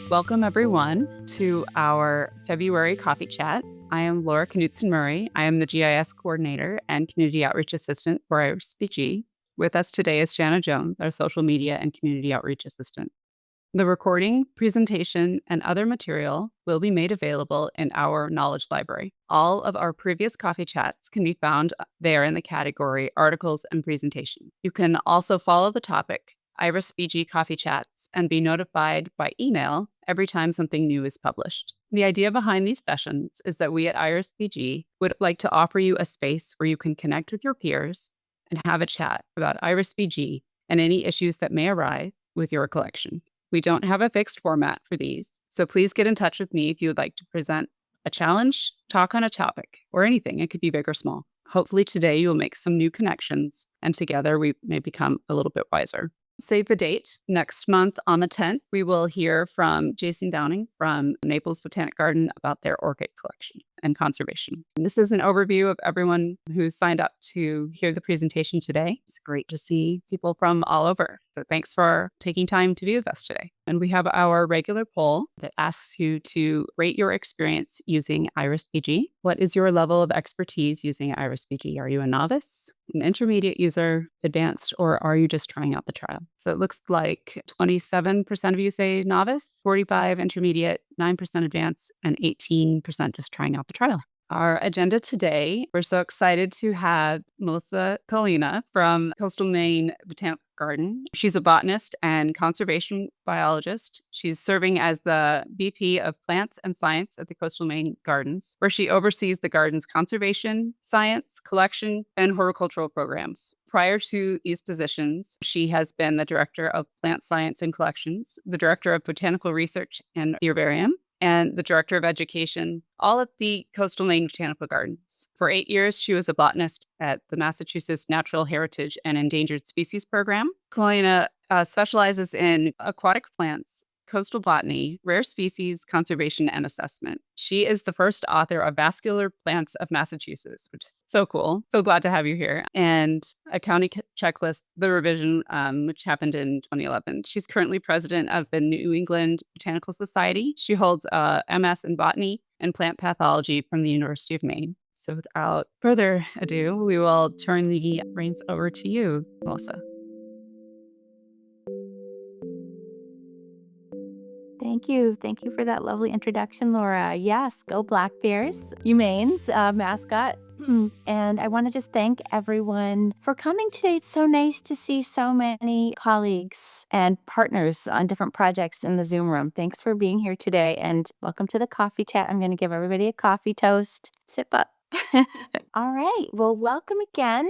Welcome, everyone, to our February coffee chat. I am Laura Knudsen-Murray. I am the GIS coordinator and community outreach assistant for IrisBG. With us today is Jana Jones, our social media and community outreach assistant. The recording, presentation, and other material will be made available in our knowledge library. All of our previous coffee chats can be found there in the category Articles and Presentations. You can also follow the topic, IrisBG Coffee Chats, and be notified by email every time something new is published. The idea behind these sessions is that we at IrisBG would like to offer you a space where you can connect with your peers and have a chat about IrisBG and any issues that may arise with your collection. We don't have a fixed format for these, so please get in touch with me if you would like to present a challenge, talk on a topic, or anything. It could be big or small. Hopefully today you will make some new connections, and together we may become a little bit wiser. Save the date. Next month on the 10th, we will hear from Jason Downing from Naples Botanic Garden about their orchid collection and conservation. And this is an overview of everyone who signed up to hear the presentation today. It's great to see people from all over. So thanks for taking time to be with us today. And we have our regular poll that asks you to rate your experience using IrisBG. What is your level of expertise using IrisBG? Are you a novice, an intermediate user, advanced, or are you just trying out the trial? So it looks like 27% of you say novice, 45% intermediate, 9% advanced, and 18% just trying out the trial. Our agenda today, we're so excited to have Melissa Cullina from Coastal Maine Botanical Garden. She's a botanist and conservation biologist. She's serving as the VP of Plants and Science at the Coastal Maine Gardens, where she oversees the garden's conservation, science, collection, and horticultural programs. Prior to these positions, she has been the director of plant science and collections, the director of botanical research and the herbarium, and the director of education, all at the Coastal Maine Botanical Gardens. For 8 years, she was a botanist at the Massachusetts Natural Heritage and Endangered Species Program. Cullina specializes in aquatic plants, coastal botany, rare species, conservation, and assessment. She is the first author of Vascular Plants of Massachusetts, which is so cool. So glad to have you here. And a county checklist, the revision, which happened in 2011. She's currently president of the New England Botanical Society. She holds a MS in botany and plant pathology from the University of Maine. So without further ado, we will turn the reins over to you, Melissa. Thank you. Thank you for that lovely introduction, Laura. Yes, go Black Bears, UMaine's mascot. And I want to just thank everyone for coming today. It's so nice to see so many colleagues and partners on different projects in the Zoom room. Thanks for being here today, and welcome to the coffee chat. I'm going to give everybody a coffee toast. Sip up. All right. Well, welcome again.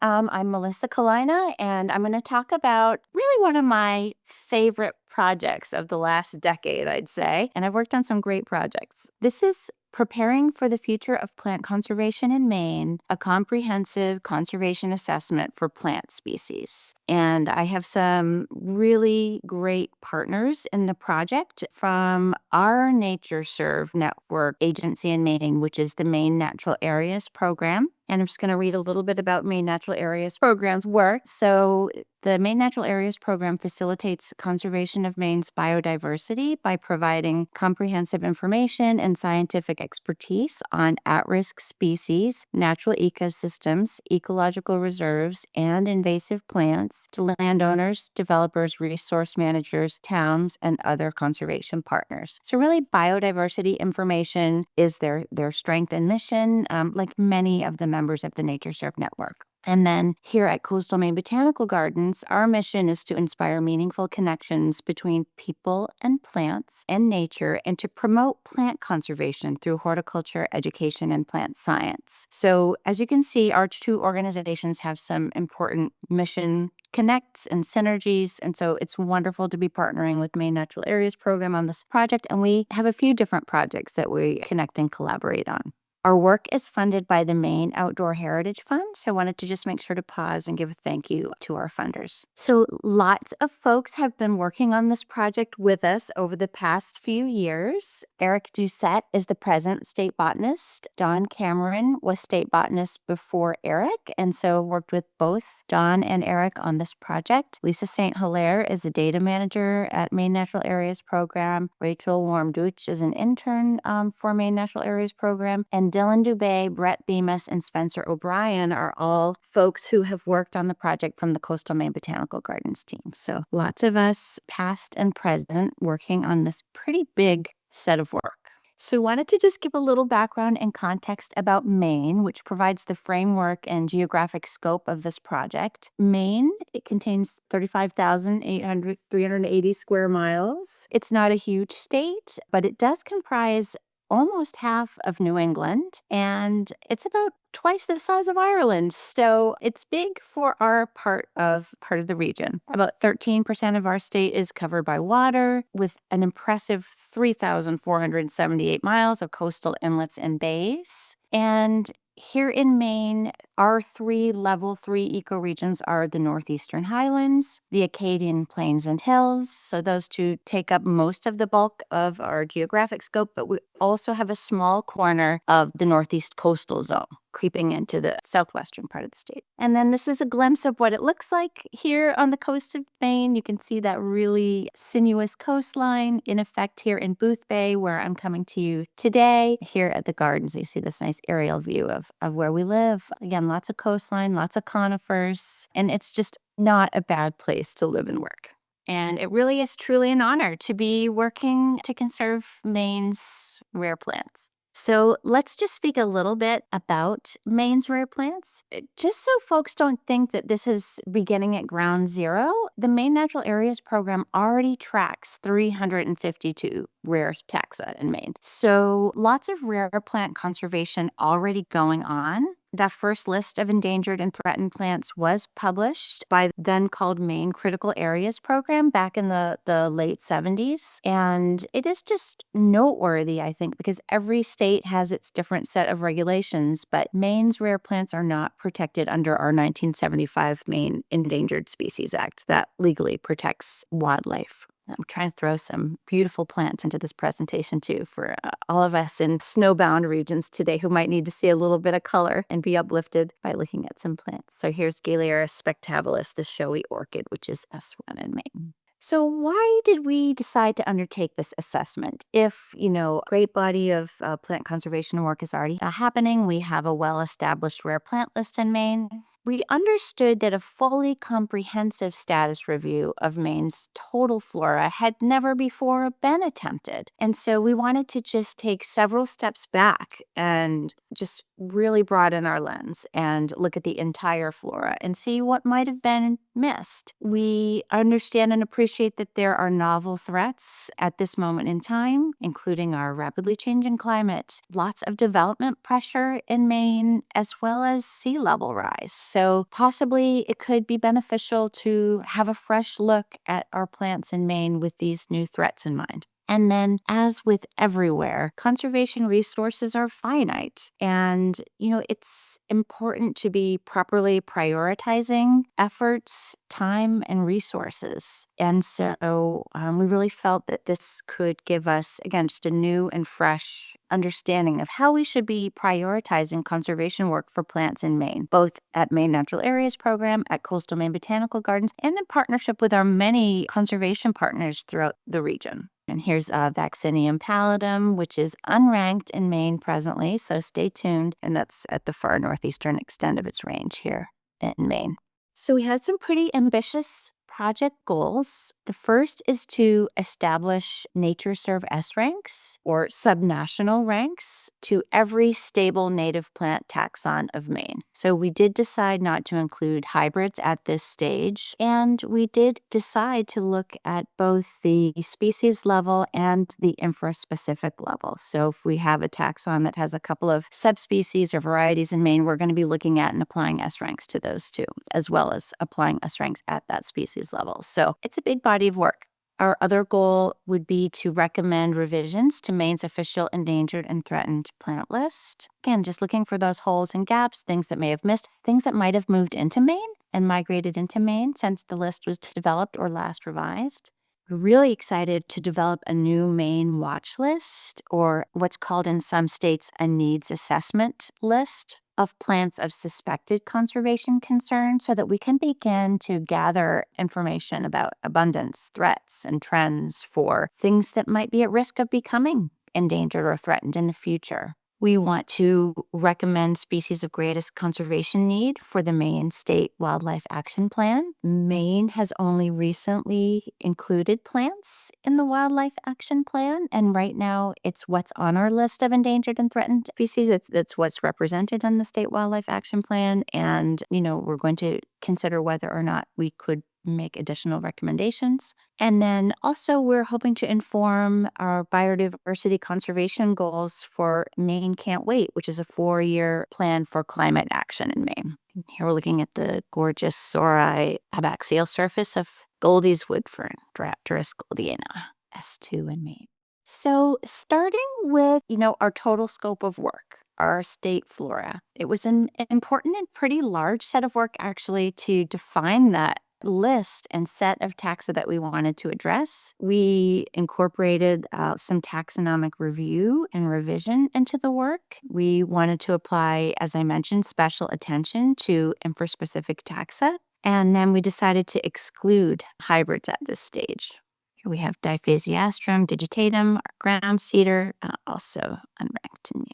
I'm Melissa Cullina, and I'm going to talk about really one of my favorite projects of the last decade, I'd say. And I've worked on some great projects. This is Preparing for the Future of Plant Conservation in Maine, a comprehensive conservation assessment for plant species. And I have some really great partners in the project from our NatureServe network agency in Maine, which is the Maine Natural Areas Program. And I'm just going to read a little bit about Maine Natural Areas Program's work. So the Maine Natural Areas Program facilitates conservation of Maine's biodiversity by providing comprehensive information and scientific expertise on at-risk species, natural ecosystems, ecological reserves, and invasive plants to landowners, developers, resource managers, towns, and other conservation partners. So really, biodiversity information is their strength and mission, like many of the members of the NatureServe network. And then here at Coastal Maine Botanical Gardens, our mission is to inspire meaningful connections between people and plants and nature, and to promote plant conservation through horticulture, education, and plant science. So as you can see, our two organizations have some important mission connects and synergies. And so it's wonderful to be partnering with Maine Natural Areas Program on this project. And we have a few different projects that we connect and collaborate on. Our work is funded by the Maine Outdoor Heritage Fund, so I wanted to just make sure to pause and give a thank you to our funders. So lots of folks have been working on this project with us over the past few years. Eric Doucette is the present state botanist. Don Cameron was state botanist before Eric, and so worked with both Don and Eric on this project. Lisa St. Hilaire is a data manager at Maine Natural Areas Program. Rachel Warm-Dooch is an intern for Maine Natural Areas Program. And Dylan Dubé, Brett Bemis, and Spencer O'Brien are all folks who have worked on the project from the Coastal Maine Botanical Gardens team. So lots of us, past and present, working on this pretty big set of work. So I wanted to just give a little background and context about Maine, which provides the framework and geographic scope of this project. Maine, it contains 35,380 square miles. It's not a huge state, but it does comprise almost half of New England, and it's about twice the size of Ireland. So it's big for our part of the region. About 13% of our state is covered by water, with an impressive 3,478 miles of coastal inlets and bays. And here in Maine, our three level 3 ecoregions are the Northeastern Highlands, the Acadian Plains and Hills. So those two take up most of the bulk of our geographic scope, but we also have a small corner of the Northeast Coastal Zone creeping into the southwestern part of the state. And then this is a glimpse of what it looks like here on the coast of Maine. You can see that really sinuous coastline in effect here in Booth Bay, where I'm coming to you today. Here at the gardens, you see this nice aerial view of where we live. Again, lots of coastline, lots of conifers, and it's just not a bad place to live and work. And it really is truly an honor to be working to conserve Maine's rare plants. So let's just speak a little bit about Maine's rare plants. Just so folks don't think that this is beginning at ground zero, the Maine Natural Areas Program already tracks 352 rare taxa in Maine. So lots of rare plant conservation already going on. That first list of endangered and threatened plants was published by the then called Maine Critical Areas Program back in the late 70s. And it is just noteworthy, I think, because every state has its different set of regulations, but Maine's rare plants are not protected under our 1975 Maine Endangered Species Act that legally protects wildlife. I'm trying to throw some beautiful plants into this presentation too for all of us in snowbound regions today who might need to see a little bit of color and be uplifted by looking at some plants. So here's Galera spectabilis, the showy orchid, which is S1 in Maine. So why did we decide to undertake this assessment? If, a great body of plant conservation work is already happening, we have a well-established rare plant list in Maine. We understood that a fully comprehensive status review of Maine's total flora had never before been attempted. And so we wanted to just take several steps back and just really broaden our lens and look at the entire flora and see what might have been missed. We understand and appreciate that there are novel threats at this moment in time, including our rapidly changing climate, lots of development pressure in Maine, as well as sea level rise. So possibly it could be beneficial to have a fresh look at our plants in Maine with these new threats in mind. And then, as with everywhere, conservation resources are finite. And, it's important to be properly prioritizing efforts, time, and resources. And so we really felt that this could give us, again, just a new and fresh understanding of how we should be prioritizing conservation work for plants in Maine, both at Maine Natural Areas Program, at Coastal Maine Botanical Gardens, and in partnership with our many conservation partners throughout the region. And here's Vaccinium pallidum, which is unranked in Maine presently, so stay tuned. And that's at the far northeastern extent of its range here in Maine. So we had some pretty ambitious project goals. The first is to establish NatureServe S ranks or subnational ranks to every stable native plant taxon of Maine. So we did decide not to include hybrids at this stage, and we did decide to look at both the species level and the infraspecific level. So if we have a taxon that has a couple of subspecies or varieties in Maine, we're going to be looking at and applying S ranks to those two, as well as applying S ranks at that species level. So it's a big body of work. Our other goal would be to recommend revisions to Maine's official endangered and threatened plant list. Again, just looking for those holes and gaps, things that may have missed, things that might have moved into Maine and migrated into Maine since the list was developed or last revised. We're really excited to develop a new Maine watch list, or what's called in some states a needs assessment list of plants of suspected conservation concern so that we can begin to gather information about abundance, threats, and trends for things that might be at risk of becoming endangered or threatened in the future. We want to recommend species of greatest conservation need for the Maine State Wildlife Action Plan. Maine has only recently included plants in the Wildlife Action Plan, and right now it's what's on our list of endangered and threatened species. It's what's represented in the State Wildlife Action Plan, and we're going to consider whether or not we could make additional recommendations. And then also we're hoping to inform our biodiversity conservation goals for Maine Can't Wait, which is a 4-year plan for climate action in Maine. Here we're looking at the gorgeous Sorai abaxial surface of Goldie's wood fern, Diapterus goldiana, S2 in Maine. So starting with, our total scope of work, our state flora, it was an important and pretty large set of work actually to define that list and set of taxa that we wanted to address. We incorporated some taxonomic review and revision into the work. We wanted to apply, as I mentioned, special attention to infraspecific taxa. And then we decided to exclude hybrids at this stage. Here we have Diphasiastrum digitatum, our ground cedar, also unranked in Maine.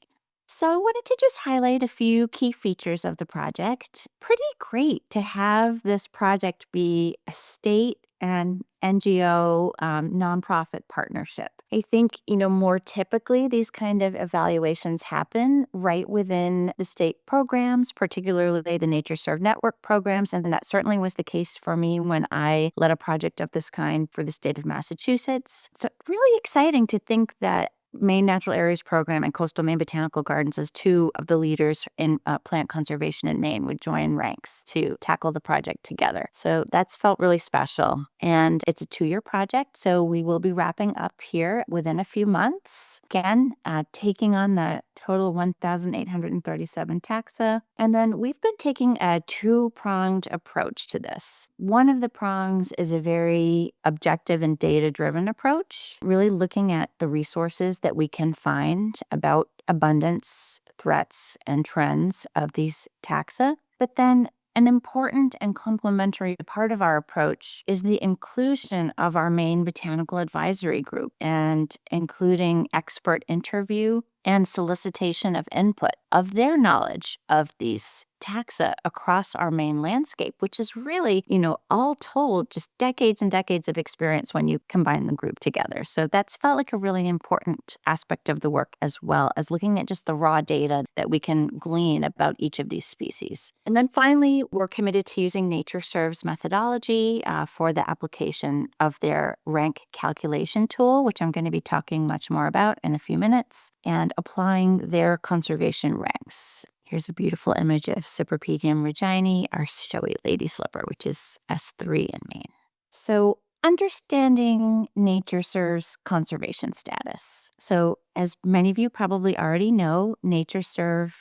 So I wanted to just highlight a few key features of the project. Pretty great to have this project be a state and NGO nonprofit partnership. I think, more typically these kind of evaluations happen right within the state programs, particularly the NatureServe network programs. And that certainly was the case for me when I led a project of this kind for the state of Massachusetts. So really exciting to think that Maine Natural Areas Program and Coastal Maine Botanical Gardens, as two of the leaders in plant conservation in Maine, would join ranks to tackle the project together. So that's felt really special. And it's a 2-year project, so we will be wrapping up here within a few months. Again, taking on the total 1,837 taxa. And then we've been taking a 2-pronged approach to this. One of the prongs is a very objective and data-driven approach, really looking at the resources that we can find about abundance, threats, and trends of these taxa. But then an important and complementary part of our approach is the inclusion of our Maine Botanical Advisory Group, and including expert interview and solicitation of input of their knowledge of these taxa across our Maine landscape, which is really, all told, just decades and decades of experience when you combine the group together. So that's felt like a really important aspect of the work, as well as looking at just the raw data that we can glean about each of these species. And then finally, we're committed to using NatureServe's methodology for the application of their rank calculation tool, which I'm going to be talking much more about in a few minutes, and applying their conservation ranks. Here's a beautiful image of Cypripedium reginae, our showy lady slipper, which is S3 in Maine. So understanding NatureServe's conservation status. So as many of you probably already know, NatureServe,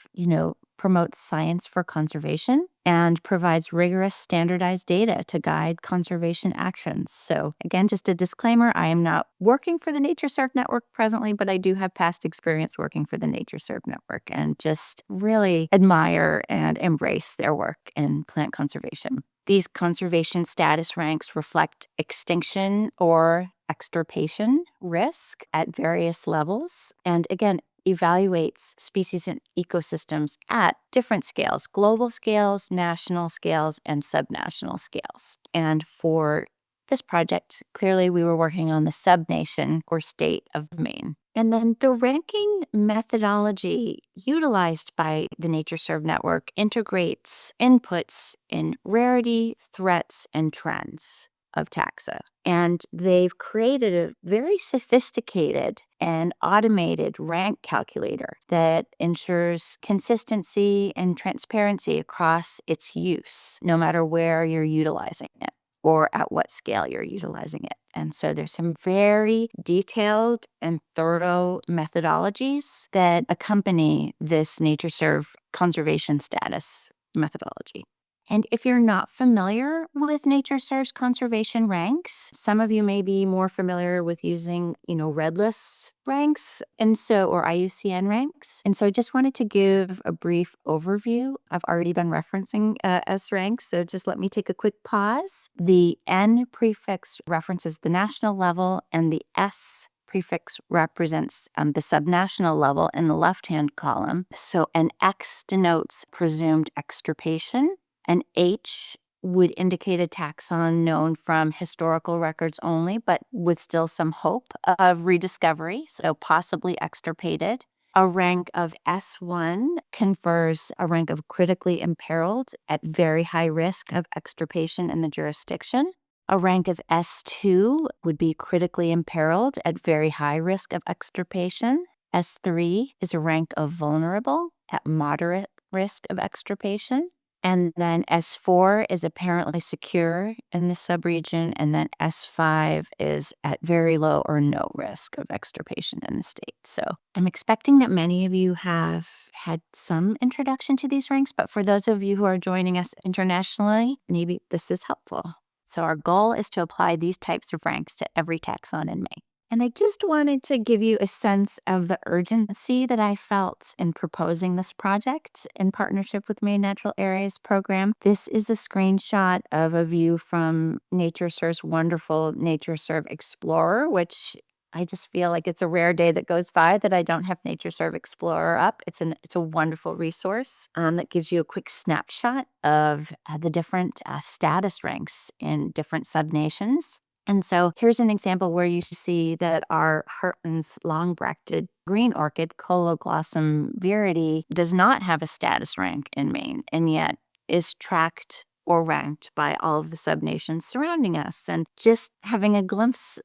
promotes science for conservation and provides rigorous standardized data to guide conservation actions. So again, just a disclaimer, I am not working for the NatureServe network presently, but I do have past experience working for the NatureServe network and just really admire and embrace their work in plant conservation. These conservation status ranks reflect extinction or extirpation risk at various levels. And again, evaluates species and ecosystems at different scales, global scales, national scales, and subnational scales. And for this project, clearly we were working on the subnation or state of Maine. And then the ranking methodology utilized by the NatureServe network integrates inputs in rarity, threats, and trends of taxa. And they've created a very sophisticated and automated rank calculator that ensures consistency and transparency across its use, no matter where you're utilizing it or at what scale you're utilizing it. And so there's some very detailed and thorough methodologies that accompany this NatureServe conservation status methodology. And if you're not familiar with NatureServe's conservation ranks, some of you may be more familiar with using, red list ranks or IUCN ranks. And so I just wanted to give a brief overview. I've already been referencing S ranks, so just let me take a quick pause. The N prefix references the national level, and the S prefix represents the subnational level in the left-hand column. So an X denotes presumed extirpation. An H would indicate a taxon known from historical records only, but with still some hope of rediscovery, so possibly extirpated. A rank of S1 confers a rank of critically imperiled at very high risk of extirpation in the jurisdiction. A rank of S2 would be critically imperiled at very high risk of extirpation. S3 is a rank of vulnerable at moderate risk of extirpation. And then S4 is apparently secure in the subregion, and then S5 is at very low or no risk of extirpation in the state. So I'm expecting that many of you have had some introduction to these ranks, but for those of you who are joining us internationally, maybe this is helpful. So our goal is to apply these types of ranks to every taxon in Maine. And I just wanted to give you a sense of the urgency that I felt in proposing this project in partnership with Maine Natural Areas Program. This is a screenshot of a view from NatureServe's wonderful NatureServe Explorer, which I just feel like it's a rare day that goes by that I don't have NatureServe Explorer up. It's a wonderful resource that gives you a quick snapshot of the different status ranks in different subnations. And so here's an example where you see that our Hartman's long-bracted green orchid, Cologlossum viridi, does not have a status rank in Maine, and yet is tracked or ranked by all of the subnations surrounding us. And just having a glimpse,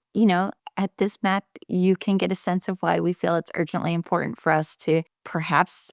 at this map, you can get a sense of why we feel it's urgently important for us to perhaps,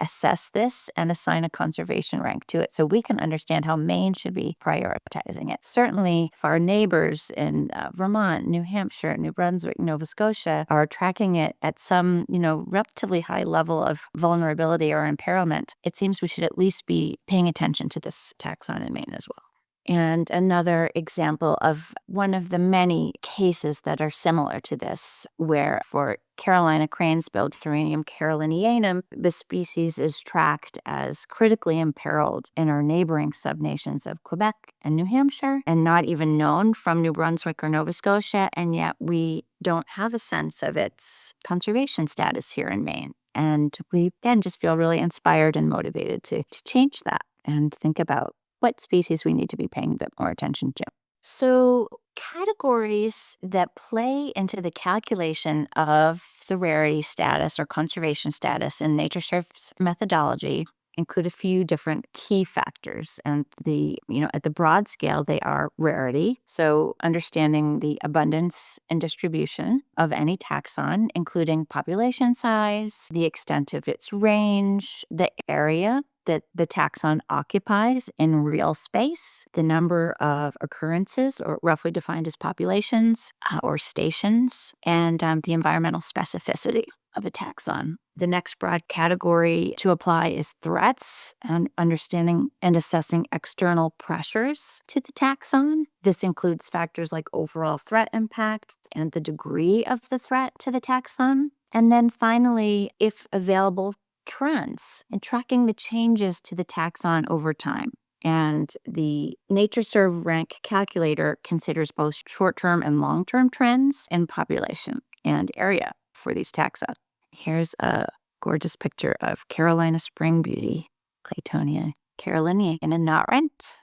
assess this and assign a conservation rank to it so we can understand how Maine should be prioritizing it. Certainly, if our neighbors in Vermont, New Hampshire, New Brunswick, Nova Scotia are tracking it at some, relatively high level of vulnerability or imperilment, it seems we should at least be paying attention to this taxon in Maine as well. And another example of one of the many cases that are similar to this, where for Carolina cranesbilled Thuranium carolinianum, the species is tracked as critically imperiled in our neighboring subnations of Quebec and New Hampshire, and not even known from New Brunswick or Nova Scotia, and yet we don't have a sense of its conservation status here in Maine. And we then just feel really inspired and motivated to change that and think about what species we need to be paying a bit more attention to. So categories that play into the calculation of the rarity status or conservation status in NatureServe's methodology include a few different key factors. And at the broad scale, they are rarity. So understanding the abundance and distribution of any taxon, including population size, the extent of its range, the area that the taxon occupies in real space, the number of occurrences, or roughly defined as populations or stations, and the environmental specificity of a taxon. The next broad category to apply is threats, and understanding and assessing external pressures to the taxon. This includes factors like overall threat impact and the degree of the threat to the taxon. And then finally, if available, trends and tracking the changes to the taxon over time. And the NatureServe rank calculator considers both short-term and long-term trends in population and area for these taxa. Here's a gorgeous picture of Carolina Spring Beauty, Claytonia caroliniana, and not rent.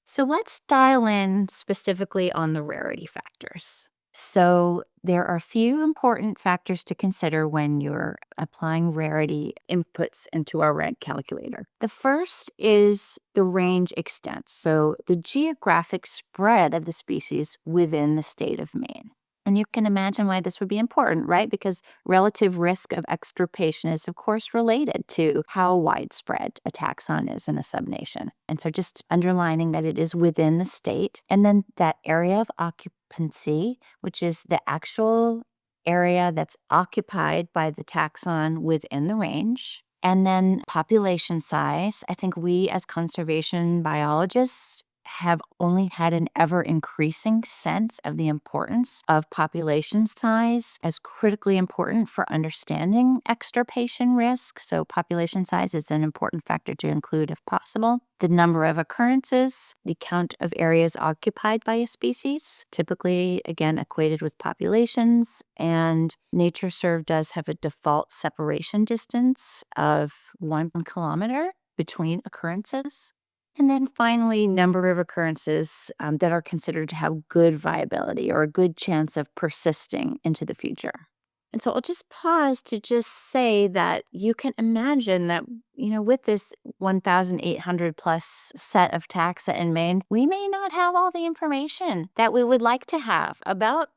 So let's dial in specifically on the rarity factors. So there are a few important factors to consider when you're applying rarity inputs into our rank calculator. The first is the range extent, so the geographic spread of the species within the state of Maine. And you can imagine why this would be important, right? Because relative risk of extirpation is, of course, related to how widespread a taxon is in a subnation. And so just underlining that it is within the state, and then that area of occupancy, which is the actual area that's occupied by the taxon within the range. And then population size. I think we as conservation biologists have only had an ever increasing sense of the importance of population size as critically important for understanding extirpation risk. So population size is an important factor to include if possible. The number of occurrences, the count of areas occupied by a species, typically, again, equated with populations. And NatureServe does have a default separation distance of 1 kilometer between occurrences. And then finally, number of occurrences that are considered to have good viability or a good chance of persisting into the future. And so I'll just pause to just say that you can imagine that, with this 1,800 plus set of taxa in Maine, we may not have all the information that we would like to have about,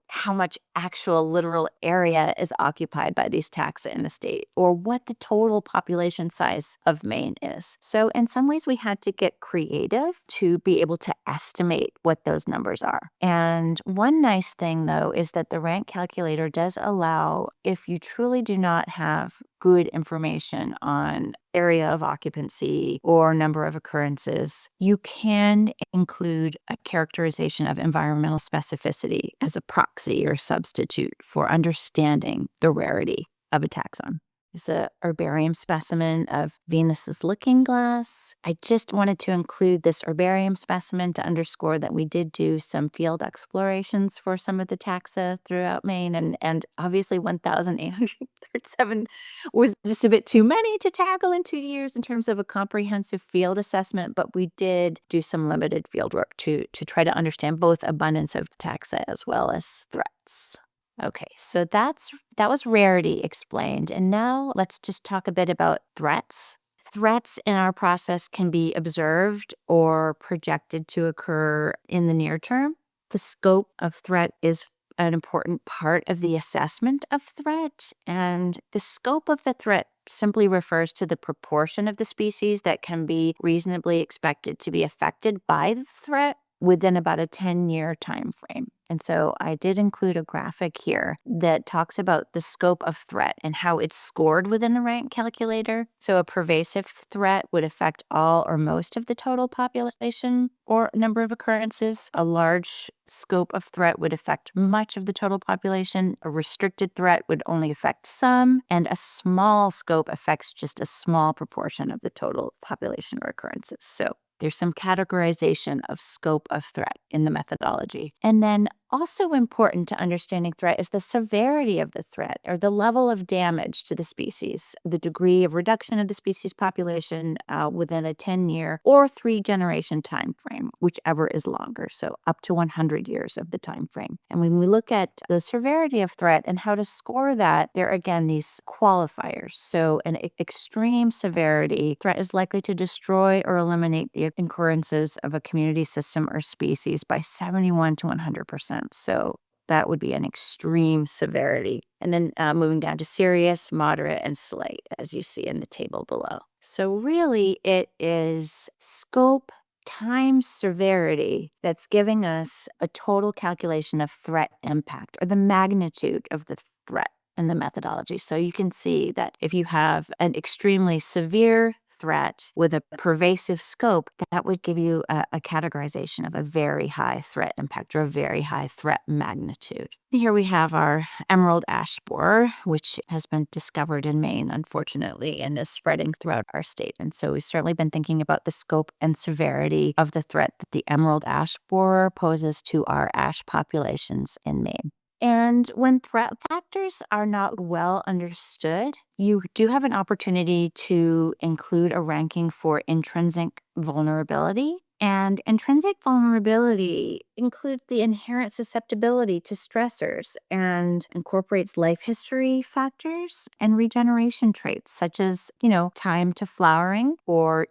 how much actual literal area is occupied by these taxa in the state or what the total population size of Maine is. So in some ways, we had to get creative to be able to estimate what those numbers are. And one nice thing, though, is that the rank calculator does allow, if you truly do not have good information on area of occupancy or number of occurrences, you can include a characterization of environmental specificity as a proxy or substitute for understanding the rarity of a taxon. There's a herbarium specimen of Venus's looking glass. I just wanted to include this herbarium specimen to underscore that we did do some field explorations for some of the taxa throughout Maine, and obviously 1,837 was just a bit too many to tackle in 2 years in terms of a comprehensive field assessment, but we did do some limited field work to try to understand both abundance of taxa as well as threats. Okay, so that was rarity explained. And now let's just talk a bit about threats. Threats in our process can be observed or projected to occur in the near term. The scope of threat is an important part of the assessment of threat, and the scope of the threat simply refers to the proportion of the species that can be reasonably expected to be affected by the threat within about a 10-year time frame. And so I did include a graphic here that talks about the scope of threat and how it's scored within the rank calculator. So a pervasive threat would affect all or most of the total population or number of occurrences. A large scope of threat would affect much of the total population. A restricted threat would only affect some, and a small scope affects just a small proportion of the total population or occurrences. So there's some categorization of scope of threat in the methodology. And then also important to understanding threat is the severity of the threat or the level of damage to the species, the degree of reduction of the species population within a 10-year or 3-generation time frame, whichever is longer, so up to 100 years of the time frame. And when we look at the severity of threat and how to score that, there are again these qualifiers. So an extreme severity threat is likely to destroy or eliminate the occurrences of a community system or species by 71 to 100%. So that would be an extreme severity. And then moving down to serious, moderate, and slight, as you see in the table below. So really, it is scope times severity that's giving us a total calculation of threat impact or the magnitude of the threat in the methodology. So you can see that if you have an extremely severe threat with a pervasive scope, that would give you a categorization of a very high threat impact or a very high threat magnitude. Here we have our emerald ash borer, which has been discovered in Maine, unfortunately, and is spreading throughout our state. And so we've certainly been thinking about the scope and severity of the threat that the emerald ash borer poses to our ash populations in Maine. And when threat factors are not well understood, you do have an opportunity to include a ranking for intrinsic vulnerability. And intrinsic vulnerability includes the inherent susceptibility to stressors and incorporates life history factors and regeneration traits, such as, time to flowering or,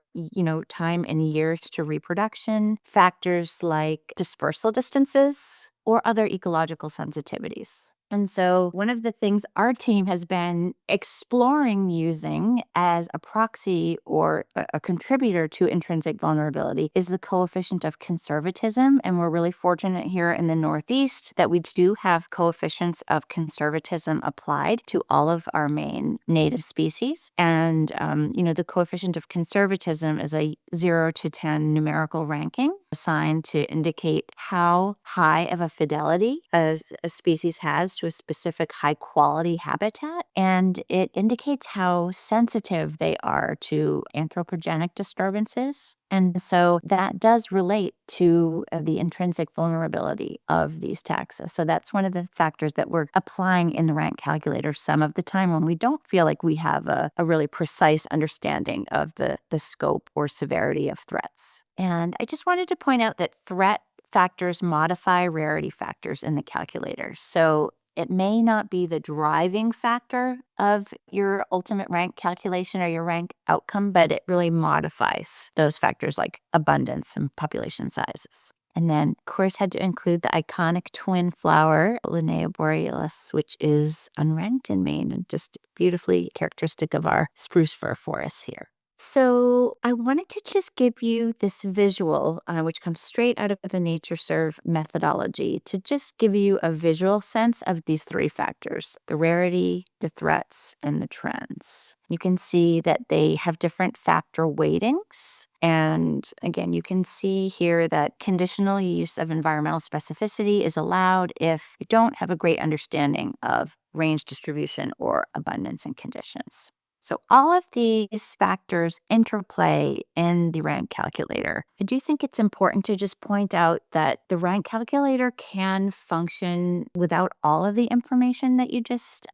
time in years to reproduction, factors like dispersal distances, or other ecological sensitivities. And so one of the things our team has been exploring using as a proxy or a contributor to intrinsic vulnerability is the coefficient of conservatism. And we're really fortunate here in the Northeast that we do have coefficients of conservatism applied to all of our Maine native species. And, the coefficient of conservatism is a 0 to 10 numerical ranking assigned to indicate how high of a fidelity a species has to a specific high quality habitat. And it indicates how sensitive they are to anthropogenic disturbances. And so that does relate to the intrinsic vulnerability of these taxa. So that's one of the factors that we're applying in the rank calculator some of the time when we don't feel like we have a really precise understanding of the scope or severity of threats. And I just wanted to point out that threat factors modify rarity factors in the calculator. So it may not be the driving factor of your ultimate rank calculation or your rank outcome, but it really modifies those factors like abundance and population sizes. And then, of course, had to include the iconic twin flower, Linnea borealis, which is unranked in Maine and just beautifully characteristic of our spruce fir forests here. So I wanted to just give you this visual, which comes straight out of the NatureServe methodology, to just give you a visual sense of these three factors: the rarity, the threats, and the trends. You can see that they have different factor weightings. And again, you can see here that conditional use of environmental specificity is allowed if you don't have a great understanding of range distribution or abundance and conditions. So all of these factors interplay in the rank calculator. I do think it's important to just point out that the rank calculator can function without all of the information that you just,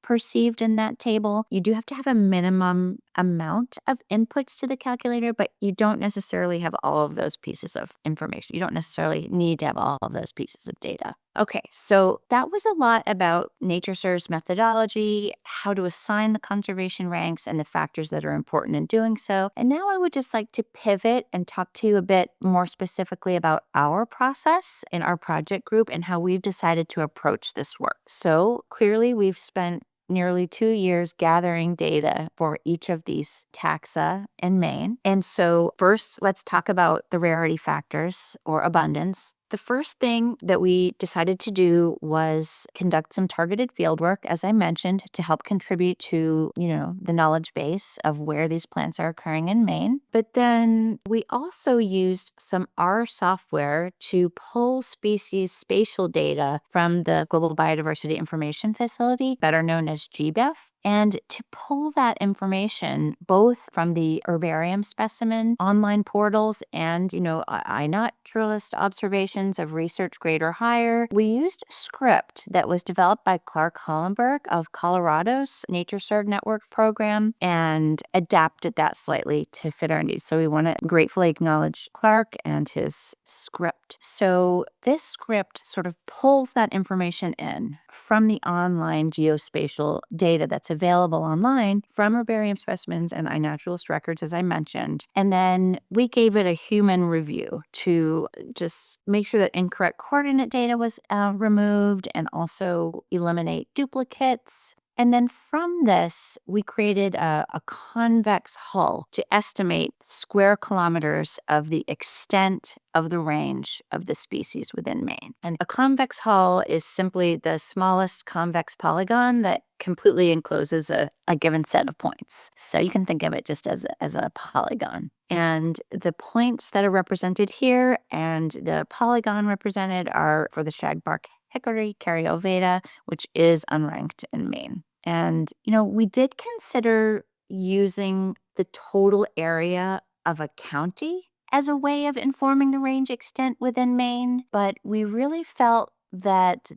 perceived in that table. You do have to have a minimum amount of inputs to the calculator, but you don't necessarily have all of those pieces of information. You don't necessarily need to have all of those pieces of data. Okay, so that was a lot about NatureServe's methodology, how to assign the conservation ranks, and the factors that are important in doing so. And now I would just like to pivot and talk to you a bit more specifically about our process in our project group and how we've decided to approach this work. So clearly, we've spent nearly 2 years gathering data for each of these taxa in Maine. And so first, let's talk about the rarity factors or abundance. The first thing that we decided to do was conduct some targeted field work, as I mentioned, to help contribute to, the knowledge base of where these plants are occurring in Maine. But then we also used some R software to pull species spatial data from the Global Biodiversity Information Facility, better known as GBIF, and to pull that information both from the herbarium specimen online portals and, iNaturalist observations of research grade or higher. We used a script that was developed by Clark Hollenberg of Colorado's NatureServe Network program and adapted that slightly to fit our needs. So we want to gratefully acknowledge Clark and his script. So this script sort of pulls that information in from the online geospatial data that's available online from herbarium specimens and iNaturalist records, as I mentioned. And then we gave it a human review to just make sure that incorrect coordinate data was removed and also eliminate duplicates. And then from this, we created a convex hull to estimate square kilometers of the extent of the range of the species within Maine. And a convex hull is simply the smallest convex polygon that completely encloses a given set of points. So you can think of it just as a polygon. And the points that are represented here and the polygon represented are for the shagbark hickory, Caryoveda, which is unranked in Maine. And, we did consider using the total area of a county as a way of informing the range extent within Maine, but we really felt that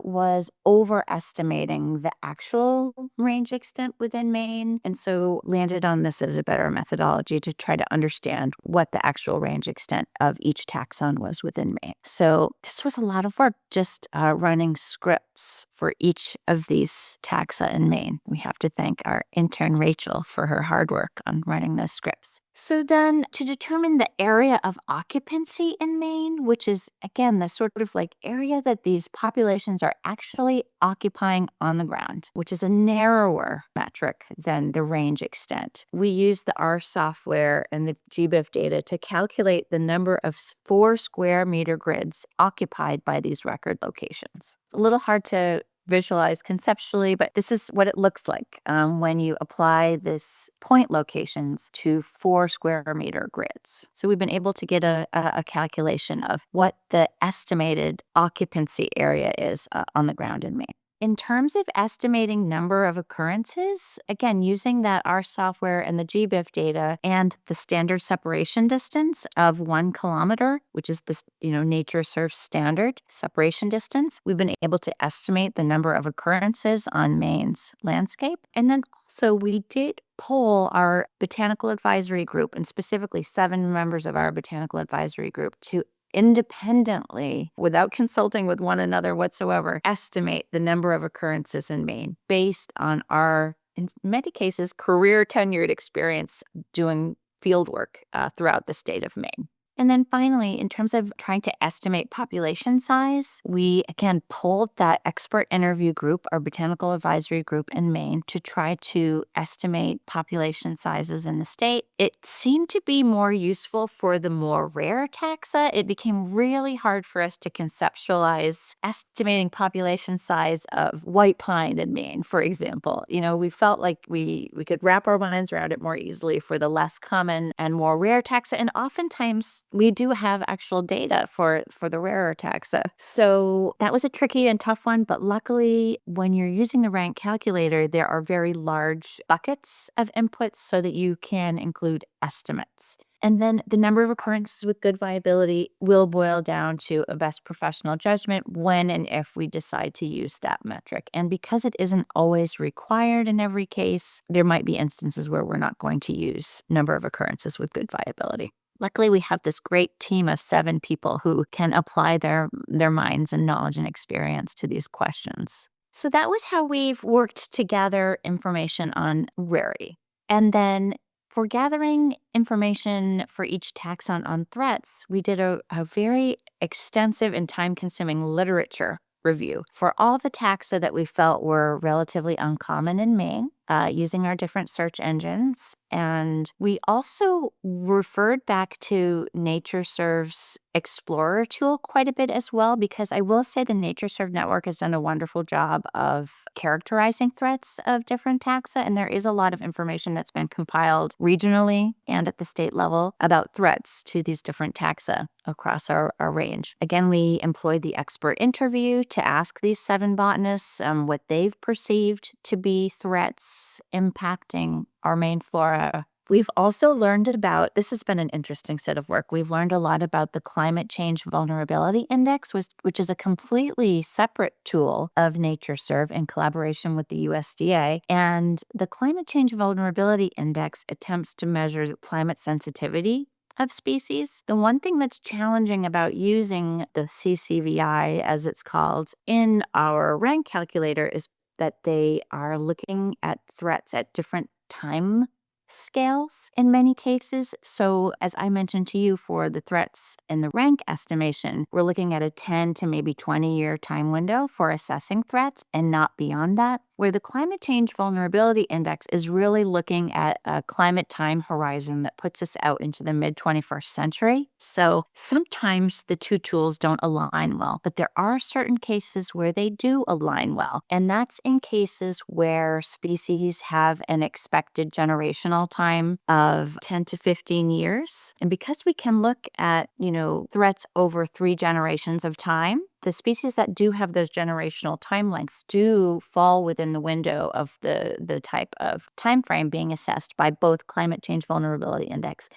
was overestimating the actual range extent within Maine, and so landed on this as a better methodology to try to understand what the actual range extent of each taxon was within Maine. So this was a lot of work, just running scripts for each of these taxa in Maine. We have to thank our intern Rachel for her hard work on running those scripts. So then to determine the area of occupancy in Maine, which is again the sort of like area that these populations are actually occupying on the ground, which is a narrower metric than the range extent. We use the R software and the GBIF data to calculate the number of 4 square meter grids occupied by these record locations. It's a little hard to visualize conceptually, but this is what it looks like when you apply this point locations to 4 square meter grids. So we've been able to get a calculation of what the estimated occupancy area is on the ground in Maine. In terms of estimating number of occurrences, again, using that R software and the GBIF data and the standard separation distance of 1 kilometer, which is the NatureServe standard separation distance, we've been able to estimate the number of occurrences on Maine's landscape. And then also we did poll our botanical advisory group, and specifically 7 members of our botanical advisory group, to independently, without consulting with one another whatsoever, estimate the number of occurrences in Maine based on our, in many cases, career tenured experience doing field work throughout the state of Maine. And then finally, in terms of trying to estimate population size, we again pulled that expert interview group, our botanical advisory group in Maine, to try to estimate population sizes in the state. It seemed to be more useful for the more rare taxa. It became really hard for us to conceptualize estimating population size of white pine in Maine, for example. We felt like we could wrap our minds around it more easily for the less common and more rare taxa, and oftentimes we do have actual data for the rarer taxa. So that was a tricky and tough one, but luckily when you're using the rank calculator, there are very large buckets of inputs so that you can include estimates. And then the number of occurrences with good viability will boil down to a best professional judgment when and if we decide to use that metric. And because it isn't always required in every case, there might be instances where we're not going to use number of occurrences with good viability. Luckily, we have this great team of 7 people who can apply their minds and knowledge and experience to these questions. So that was how we've worked to gather information on rarity. And then for gathering information for each taxon on threats, we did a very extensive and time-consuming literature review for all the taxa that we felt were relatively uncommon in Maine, using our different search engines. And we also referred back to NatureServe's Explorer tool quite a bit as well, because I will say the NatureServe network has done a wonderful job of characterizing threats of different taxa. And there is a lot of information that's been compiled regionally and at the state level about threats to these different taxa across our range. Again, we employed the expert interview to ask these 7 botanists what they've perceived to be threats impacting our Maine flora. We've also learned about, this has been an interesting set of work, we've learned a lot about the Climate Change Vulnerability Index, which is a completely separate tool of NatureServe in collaboration with the USDA. And the Climate Change Vulnerability Index attempts to measure climate sensitivity of species. The one thing that's challenging about using the CCVI, as it's called, in our rank calculator is that they are looking at threats at different time scales in many cases. So as I mentioned to you, for the threats in the rank estimation, we're looking at a 10 to maybe 20-year time window for assessing threats and not beyond that, where the Climate Change Vulnerability Index is really looking at a climate time horizon that puts us out into the mid-21st century. So sometimes the 2 tools don't align well, but there are certain cases where they do align well. And that's in cases where species have an expected generational time of 10 to 15 years. And because we can look at, threats over 3 generations of time, the species that do have those generational time lengths do fall within the window of the type of time frame being assessed by both Climate Change Vulnerability Index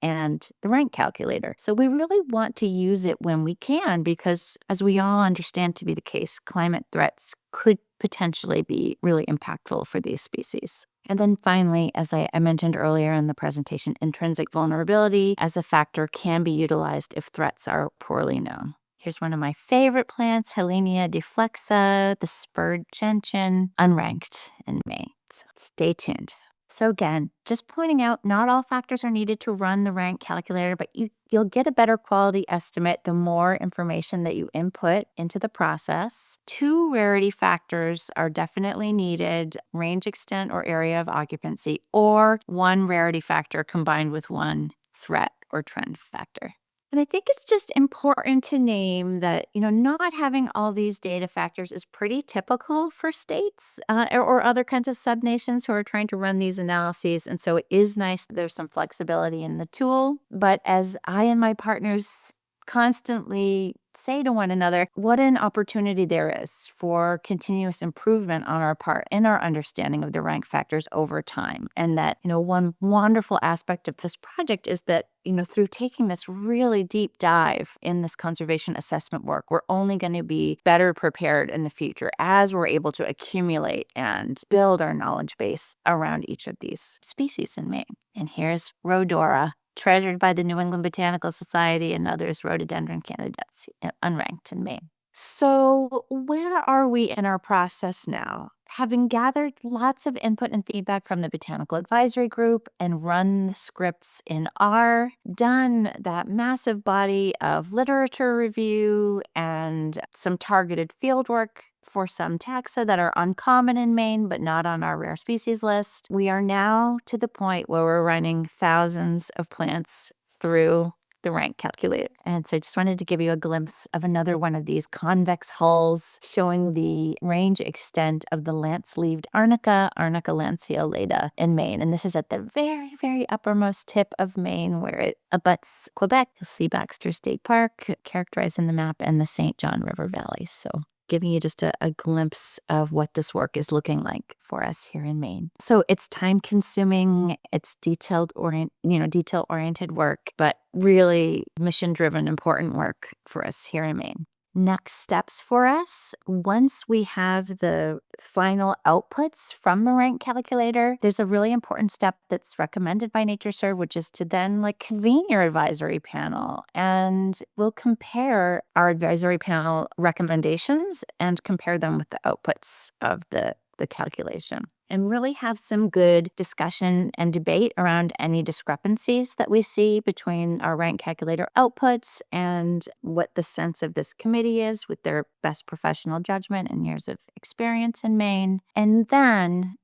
and the rank calculator. So we really want to use it when we can, because as we all understand to be the case, climate threats could potentially be really impactful for these species. And then finally, as I mentioned earlier in the presentation, intrinsic vulnerability as a factor can be utilized if threats are poorly known. Here's one of my favorite plants, Cullina deflexa, the spurred gentian, unranked in May. So stay tuned. So again, just pointing out, not all factors are needed to run the rank calculator, but you'll get a better quality estimate the more information that you input into the process. 2 rarity factors are definitely needed: range extent or area of occupancy, or 1 rarity factor combined with 1 threat or trend factor. And I think it's just important to name that, not having all these data factors is pretty typical for states or other kinds of subnations who are trying to run these analyses. And so it is nice that there's some flexibility in the tool. But as I and my partners constantly say to one another, what an opportunity there is for continuous improvement on our part in our understanding of the rank factors over time. And that, one wonderful aspect of this project is that, through taking this really deep dive in this conservation assessment work, we're only going to be better prepared in the future as we're able to accumulate and build our knowledge base around each of these species in Maine. And here's Rhodora, treasured by the New England Botanical Society and others rhododendron candidates, unranked in Maine. So where are we in our process now? Having gathered lots of input and feedback from the Botanical Advisory Group and run the scripts in R, done that massive body of literature review and some targeted field work for some taxa that are uncommon in Maine but not on our rare species list, we are now to the point where we're running thousands of plants through the rank calculator. And so I just wanted to give you a glimpse of another one of these convex hulls showing the range extent of the lance-leaved arnica, Arnica lanceolata in Maine. And this is at the very, very uppermost tip of Maine where it abuts Quebec. You'll see Baxter State Park characterized in the map and the St. John River Valley. So giving you just a glimpse of what this work is looking like for us here in Maine. So it's time consuming, it's detail-oriented work, but really mission-driven, important work for us here in Maine. Next steps for us, once we have the final outputs from the rank calculator, there's a really important step that's recommended by NatureServe, which is to then convene your advisory panel. And we'll compare our advisory panel recommendations and compare them with the outputs of the calculation, and really have some good discussion and debate around any discrepancies that we see between our rank calculator outputs and what the sense of this committee is with their best professional judgment and years of experience in Maine. And then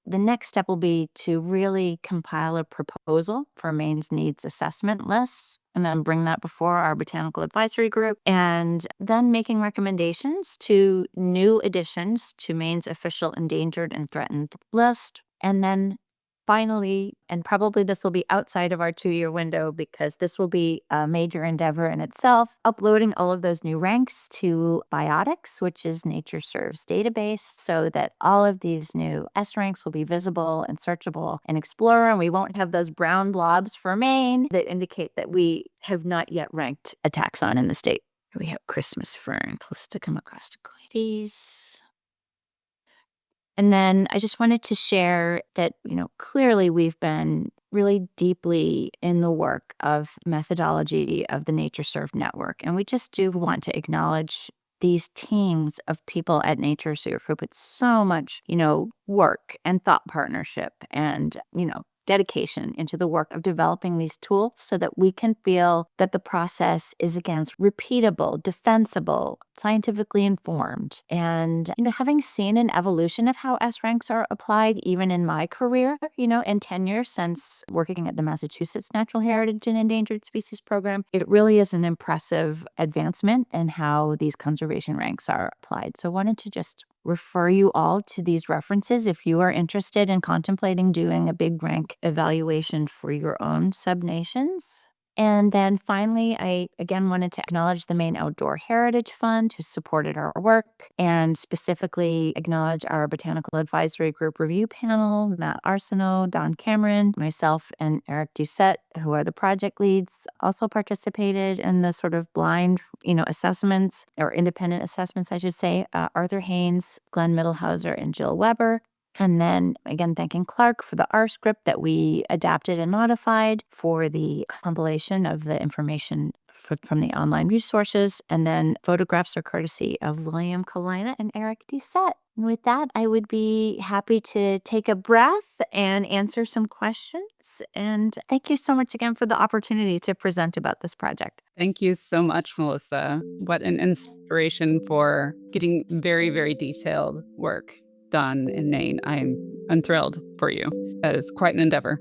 the next step will be to really compile a proposal for Maine's needs assessment list, and then bring that before our Botanical Advisory Group, and then making recommendations to new additions to Maine's official endangered and threatened list. And then finally, and probably this will be outside of our 2-year window because this will be a major endeavor in itself, uploading all of those new ranks to Biotics, which is NatureServe's database, so that all of these new S ranks will be visible and searchable and explorer, and we won't have those brown blobs for Maine that indicate that we have not yet ranked a taxon in the state. We have Christmas fern, Callisticum acrosticoides. And then I just wanted to share that, clearly we've been really deeply in the work of methodology of the NatureServe network. And we just do want to acknowledge these teams of people at NatureServe who put so much, work and thought partnership and, dedication into the work of developing these tools so that we can feel that the process is, again, repeatable, defensible, scientifically informed. And, having seen an evolution of how S ranks are applied, even in my career, in 10 years since working at the Massachusetts Natural Heritage and Endangered Species Program, it really is an impressive advancement in how these conservation ranks are applied. So I wanted to just refer you all to these references if you are interested in contemplating doing a big rank evaluation for your own subnations. And then finally, I again wanted to acknowledge the Maine Outdoor Heritage Fund who supported our work, and specifically acknowledge our Botanical Advisory Group review panel, Matt Arsenault, Don Cameron, myself, and Eric Doucette, who are the project leads, also participated in the sort of blind, assessments, or independent assessments, I should say, Arthur Haynes, Glenn Middlehauser, and Jill Weber. And then again, thanking Clark for the R script that we adapted and modified for the compilation of the information from the online resources. And then photographs are courtesy of William Cullina and Eric Doucette. And with that, I would be happy to take a breath and answer some questions. And thank you so much again for the opportunity to present about this project. Thank you so much, Melissa. What an inspiration for getting very, very detailed work done in Maine. I'm thrilled for you. That is quite an endeavor.